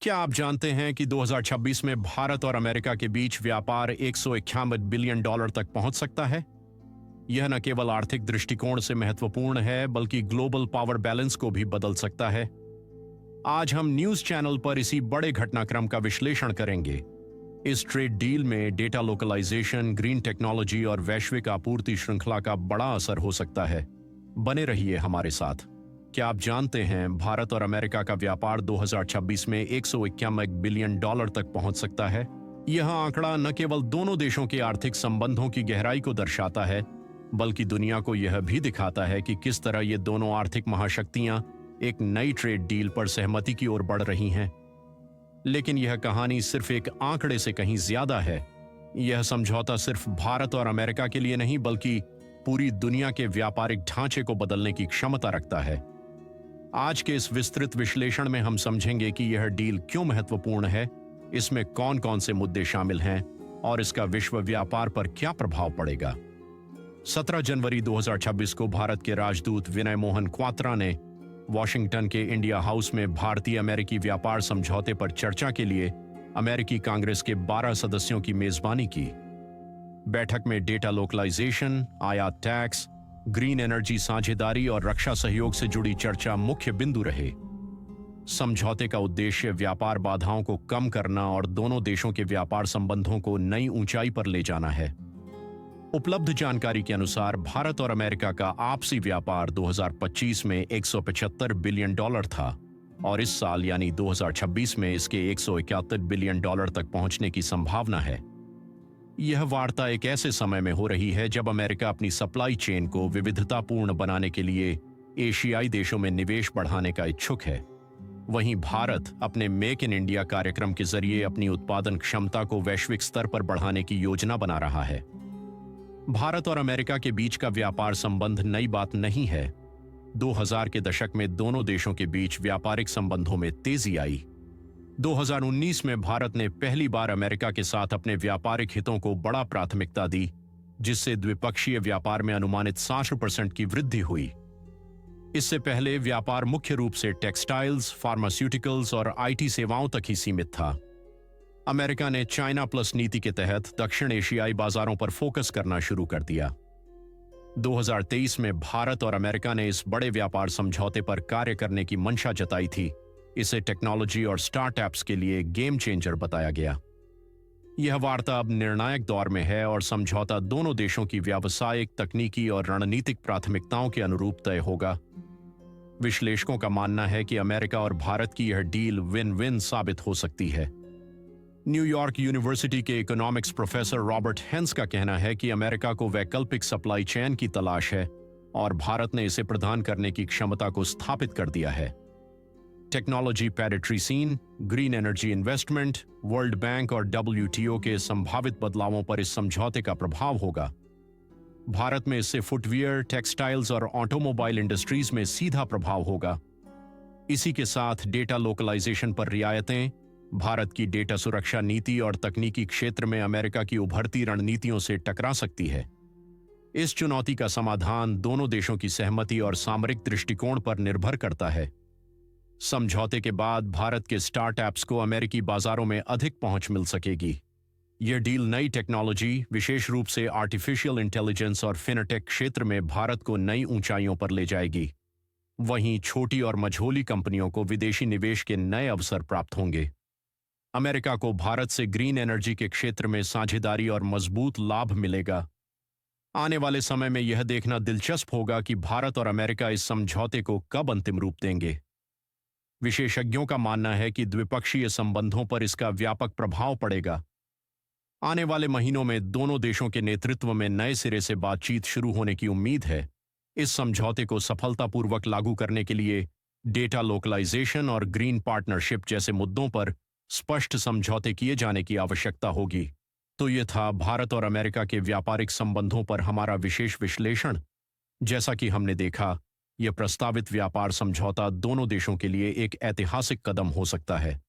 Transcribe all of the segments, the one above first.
क्या आप जानते हैं कि 2026 में भारत और अमेरिका के बीच व्यापार 151 बिलियन डॉलर तक पहुंच सकता है? यह न केवल आर्थिक दृष्टिकोण से महत्वपूर्ण है बल्कि ग्लोबल पावर बैलेंस को भी बदल सकता है। आज हम न्यूज चैनल पर इसी बड़े घटनाक्रम का विश्लेषण करेंगे। इस ट्रेड डील में डेटा लोकलाइजेशन, ग्रीन टेक्नोलॉजी और वैश्विक आपूर्ति श्रृंखला का बड़ा असर हो सकता है। बने रहिए हमारे साथ। क्या आप जानते हैं भारत और अमेरिका का व्यापार 2026 में 151 बिलियन डॉलर तक पहुंच सकता है? यह आंकड़ा न केवल दोनों देशों के आर्थिक संबंधों की गहराई को दर्शाता है, बल्कि दुनिया को यह भी दिखाता है कि किस तरह ये दोनों आर्थिक महाशक्तियां एक नई ट्रेड डील पर सहमति की ओर बढ़ रही हैं। लेकिन यह कहानी सिर्फ एक आंकड़े से कहीं ज्यादा है। यह समझौता सिर्फ भारत और अमेरिका के लिए नहीं बल्कि पूरी दुनिया के व्यापारिक ढांचे को बदलने की क्षमता रखता है। आज के इस विस्तृत विश्लेषण में हम समझेंगे कि यह डील क्यों महत्वपूर्ण है, इसमें कौन कौन से मुद्दे शामिल हैं और इसका विश्व व्यापार पर क्या प्रभाव पड़ेगा। 17 जनवरी 2026 को भारत के राजदूत विनय मोहन क्वात्रा ने वॉशिंगटन के इंडिया हाउस में भारतीय अमेरिकी व्यापार समझौते पर चर्चा के लिए अमेरिकी कांग्रेस के 12 सदस्यों की मेजबानी की। बैठक में डेटा लोकलाइजेशन, आयात टैक्स, ग्रीन एनर्जी साझेदारी और रक्षा सहयोग से जुड़ी चर्चा मुख्य बिंदु रहे। समझौते का उद्देश्य व्यापार बाधाओं को कम करना और दोनों देशों के व्यापार संबंधों को नई ऊंचाई पर ले जाना है। उपलब्ध जानकारी के अनुसार भारत और अमेरिका का आपसी व्यापार 2025 में 175 बिलियन डॉलर था और इस साल यानी 2026 में इसके 171 बिलियन डॉलर तक पहुंचने की संभावना है। यह वार्ता एक ऐसे समय में हो रही है जब अमेरिका अपनी सप्लाई चेन को विविधतापूर्ण बनाने के लिए एशियाई देशों में निवेश बढ़ाने का इच्छुक है। वहीं भारत अपने मेक इन इंडिया कार्यक्रम के जरिए अपनी उत्पादन क्षमता को वैश्विक स्तर पर बढ़ाने की योजना बना रहा है। भारत और अमेरिका के बीच का व्यापार संबंध नई बात नहीं है। 2000 के दशक में दोनों देशों के बीच व्यापारिक संबंधों में तेजी आई। 2019 में भारत ने पहली बार अमेरिका के साथ अपने व्यापारिक हितों को बड़ा प्राथमिकता दी, जिससे द्विपक्षीय व्यापार में अनुमानित 60% की वृद्धि हुई। इससे पहले व्यापार मुख्य रूप से टेक्सटाइल्स, फार्मास्यूटिकल्स और आईटी सेवाओं तक ही सीमित था। अमेरिका ने चाइना प्लस नीति के तहत दक्षिण एशियाई बाजारों पर फोकस करना शुरू कर दिया। 2023 में भारत और अमेरिका ने इस बड़े व्यापार समझौते पर कार्य करने की मंशा जताई थी। इसे टेक्नोलॉजी और स्टार्टअप्स के लिए गेम चेंजर बताया गया। यह वार्ता अब निर्णायक दौर में है और समझौता दोनों देशों की व्यावसायिक, तकनीकी और रणनीतिक प्राथमिकताओं के अनुरूप तय होगा। विश्लेषकों का मानना है कि अमेरिका और भारत की यह डील विन विन साबित हो सकती है। न्यूयॉर्क यूनिवर्सिटी के इकोनॉमिक्स प्रोफेसर रॉबर्ट हेंस का कहना है कि अमेरिका को वैकल्पिक सप्लाई चेन की तलाश है और भारत ने इसे प्रदान करने की क्षमता को स्थापित कर दिया है। टेक्नोलॉजी पैरिटरी सीन, green energy investment, world bank और WTO के संभावित बदलावों पर इस समझौते का प्रभाव होगा। भारत में इससे फुटवियर, टेक्सटाइल्स और ऑटोमोबाइल इंडस्ट्रीज में सीधा प्रभाव होगा। इसी के साथ डेटा लोकलाइजेशन पर रियायतें, भारत की डेटा सुरक्षा नीति और तकनीकी क्षेत्र में अमेरिका की उभरती रणनीतियों से टकरा सकती है। इस चुनौती का समाधान दोनों देशों की सहमति और सामरिक दृष्टिकोण पर निर्भर करता है। समझौते के बाद भारत के स्टार्टअप्स को अमेरिकी बाजारों में अधिक पहुंच मिल सकेगी। यह डील नई टेक्नोलॉजी, विशेष रूप से आर्टिफिशियल इंटेलिजेंस और फिनटेक क्षेत्र में भारत को नई ऊंचाइयों पर ले जाएगी। वहीं छोटी और मझोली कंपनियों को विदेशी निवेश के नए अवसर प्राप्त होंगे। अमेरिका को भारत से ग्रीन एनर्जी के क्षेत्र में साझेदारी और मजबूत लाभ मिलेगा। आने वाले समय में यह देखना दिलचस्प होगा कि भारत और अमेरिका इस समझौते को कब अंतिम रूप देंगे। विशेषज्ञों का मानना है कि द्विपक्षीय संबंधों पर इसका व्यापक प्रभाव पड़ेगा। आने वाले महीनों में दोनों देशों के नेतृत्व में नए सिरे से बातचीत शुरू होने की उम्मीद है। इस समझौते को सफलतापूर्वक लागू करने के लिए डेटा लोकलाइजेशन और ग्रीन पार्टनरशिप जैसे मुद्दों पर स्पष्ट समझौते किए जाने की आवश्यकता होगी। तो ये था भारत और अमेरिका के व्यापारिक संबंधों पर हमारा विशेष विश्लेषण। जैसा कि हमने देखा, यह प्रस्तावित व्यापार समझौता दोनों देशों के लिए एक ऐतिहासिक कदम हो सकता है।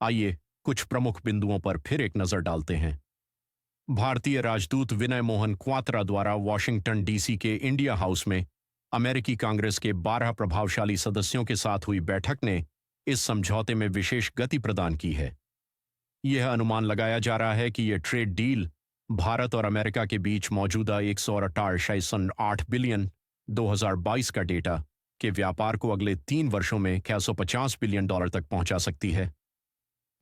आइए कुछ प्रमुख बिंदुओं पर फिर एक नजर डालते हैं। भारतीय राजदूत विनय मोहन क्वात्रा द्वारा वॉशिंगटन DC के इंडिया हाउस में अमेरिकी कांग्रेस के 12 प्रभावशाली सदस्यों के साथ हुई बैठक ने इस समझौते में विशेष गति प्रदान की है। यह अनुमान लगाया जा रहा है कि यह ट्रेड डील भारत और अमेरिका के बीच मौजूदा 168 बिलियन 2022 का डेटा के व्यापार को अगले 3 वर्षों में 650 बिलियन डॉलर तक पहुंचा सकती है।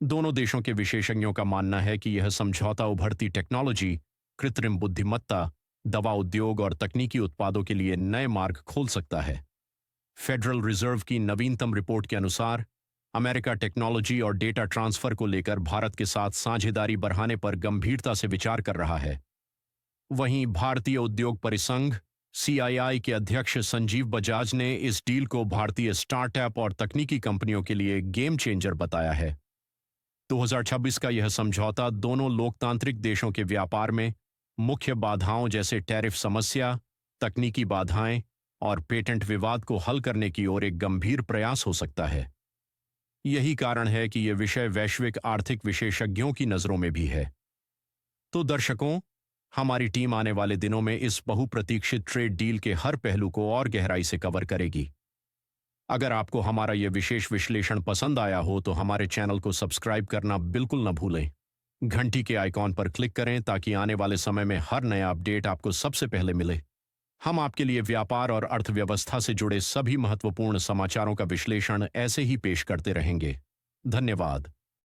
दोनों देशों के विशेषज्ञों का मानना है कि यह समझौता उभरती टेक्नोलॉजी, कृत्रिम बुद्धिमत्ता, दवा उद्योग और तकनीकी उत्पादों के लिए नए मार्ग खोल सकता है। फेडरल रिजर्व की नवीनतम रिपोर्ट के अनुसार अमेरिका टेक्नोलॉजी और डेटा ट्रांसफर को लेकर भारत के साथ साझेदारी बढ़ाने पर गंभीरता से विचार कर रहा है। वहीं भारतीय उद्योग परिसंघ सीआईआई के अध्यक्ष संजीव बजाज ने इस डील को भारतीय स्टार्टअप और तकनीकी कंपनियों के लिए गेम चेंजर बताया है। 2026 का यह समझौता दोनों लोकतांत्रिक देशों के व्यापार में मुख्य बाधाओं जैसे टैरिफ समस्या, तकनीकी बाधाएं और पेटेंट विवाद को हल करने की ओर एक गंभीर प्रयास हो सकता है। यही कारण है कि यह विषय वैश्विक आर्थिक विशेषज्ञों की नजरों में भी है। तो दर्शकों, हमारी टीम आने वाले दिनों में इस बहुप्रतीक्षित ट्रेड डील के हर पहलू को और गहराई से कवर करेगी। अगर आपको हमारा यह विशेष विश्लेषण पसंद आया हो तो हमारे चैनल को सब्सक्राइब करना बिल्कुल न भूलें। घंटी के आइकॉन पर क्लिक करें ताकि आने वाले समय में हर नया अपडेट आपको सबसे पहले मिले। हम आपके लिए व्यापार और अर्थव्यवस्था से जुड़े सभी महत्वपूर्ण समाचारों का विश्लेषण ऐसे ही पेश करते रहेंगे। धन्यवाद।